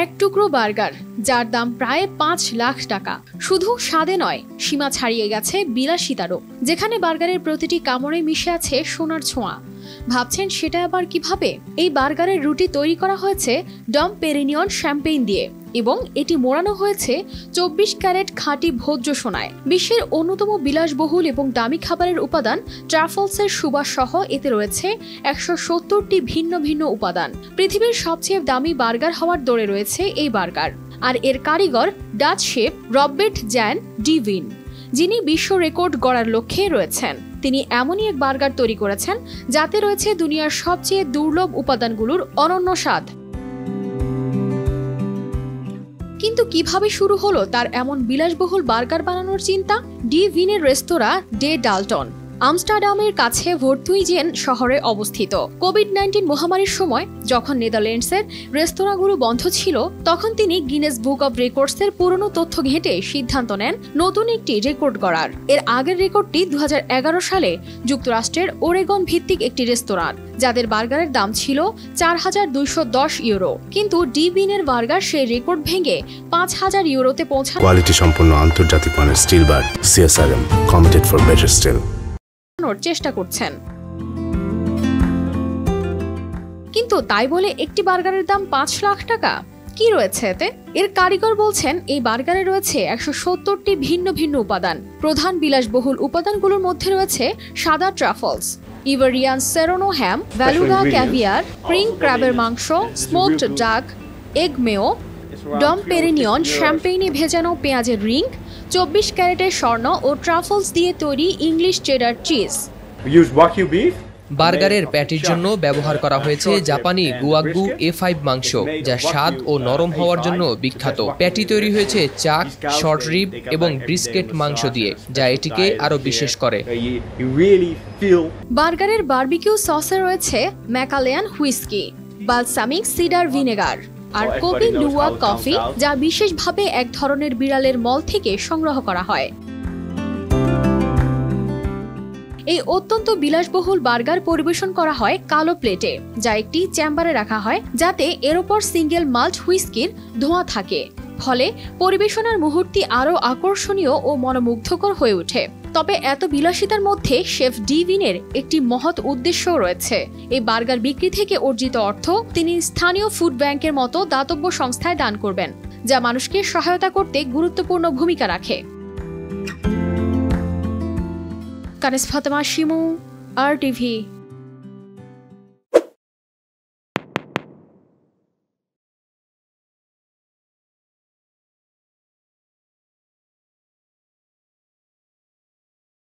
এক টুকরো বার্গার যার দাম প্রায় ৫ লাখ টাকা। শুধু স্বাদে নয়, সীমা ছাড়িয়ে গেছে বিলাসিতারও, যেখানে বার্গারের প্রতিটি কামড়ে মিশে আছে সোনার ছোঁয়া। ভাবছেন সেটা আবার কিভাবে? এই বার্গারের রুটি তৈরি করা হয়েছে ডম পেরিনিয়ন শ্যাম্পেইন দিয়ে এবং এটি মোড়ানো হয়েছে ২৪ ক্যারেট খাঁটি ভোজ্য সোনায়। বিশ্বের অন্যতম বিলাসবহুল এবং দামি খাবারের উপাদান ট্রাফলসের সুবাস সহ এতে রয়েছে ১৭০টি ভিন্ন ভিন্ন উপাদান। পৃথিবীর সবচেয়ে দামি বার্গার হওয়ার দৌড়ে রয়েছে এই বার্গার, আর এর কারিগর Dutch chef Robert Gen D ভিন, যিনি বিশ্ব রেকর্ড গড়ার লক্ষ্যে রয়েছেন। তিনি এমনই এক বার্গার তৈরি করেছেন যাতে রয়েছে দুনিয়ার সবচেয়ে দুর্লভ উপাদানগুলোর অনন্য স্বাদ। কিন্তু কিভাবে শুরু হলো তার এমন বিলাসবহুল বার্গার বানানোর চিন্তা? ডি ভিনের রেস্তোরাঁ ডে ডাল্টন আমস্টারডামের কাছে ভর্তুইজেন শহরে অবস্থিত। কোভিড-১৯ মহামারীর সময় যখন নেদারল্যান্ডসের রেস্তোরাঁগুলো বন্ধ ছিল, তখন তিনি গিনেস বুক অব রেকর্ডসের পুরনো তথ্য ঘেঁটে সিদ্ধান্ত নেন নতুন একটি রেকর্ড গড়ার। এর আগের রেকর্ডটি ২০১১ সালে যুক্তরাষ্ট্রের ওরেগন ভিত্তিক একটি রেস্তোরাঁ, যাদের বার্গারের দাম ছিল ৪,২১০ ইউরো। কিন্তু ডি ভিনের বার্গার সেই রেকর্ড ভেঙে ৫,০০০ ইউরোতে পৌঁছানো কোয়ালিটি সম্পন্ন আন্তর্জাতিক মানের still bar CSRM committed for better still চেষ্টা করছেন। কিন্তু তাই বলে একটি বার্গারের দাম ৫ লাখ টাকা? কি রয়েছে এতে? এর কারিগর বলছেন এই বার্গারে রয়েছে ১৭০টি ভিন্ন ভিন্ন উপাদান। প্রধান বিলাসবহুল উপাদানগুলোর মধ্যে রয়েছে সাদা ট্রাফলস, ইভারিয়ান সেরোনো হ্যাম, ভ্যালুগা ক্যাভিয়ার, ক্রিং ক্র্যাবের মাংস, স্মোকড ডাক, এগ মেও, ডম পেরিনিয়ন শ্যাম্পেইনে ভেজানো পেঁয়াজের রিং, ২৪ ক্যারেটের স্বর্ণ ও ট্রাফলস দিয়ে তৈরি ইংলিশ চেডার চিজ। বার্গারের প্যাটির জন্য ব্যবহার করা হয়েছে জাপানি গুয়াগ্যু A5 মাংস, যা স্বাদ ও নরম হওয়ার জন্য বিখ্যাত। প্যাটি তৈরি হয়েছে চাক, শর্ট রিব এবং ব্রিস্কেট মাংস দিয়ে, যা এটিকে আরো বিশেষ করে। বার্গারের বারবিকিউ সসে রয়েছে ম্যাকালেয়ান হুইস্কি, বালসামিক সিডার ভিনেগার আর কোপি লুওয়াক কফি, যা বিশেষভাবে এক ধরনের বিড়ালের মল থেকে সংগ্রহ করা হয়। এই অত্যন্ত বিলাসবহুল বার্গার পরিবেশন করা হয় কালো প্লেটে, যা একটি চেম্বারে রাখা হয় যাতে এর উপর সিঙ্গেল মাল্ট হুইস্কির ধোঁয়া থাকে। ফলে পরিবেশনার মুহূর্তটি আরও আকর্ষণীয় ও মনোমুগ্ধকর হয়ে ওঠে। তবে এত বিলাসিতার মধ্যে শেফ ডি ভিনের একটি মহৎ উদ্দেশ্যও রয়েছে। এই বার্গার বিক্রি থেকে অর্জিত অর্থ তিনি স্থানীয় ফুড ব্যাংকের মতো দাতব্য সংস্থায় দান করবেন, যা মানুষকে সহায়তা করতে গুরুত্বপূর্ণ ভূমিকা রাখে। কানিস ফাতেমা শিমু, RTV।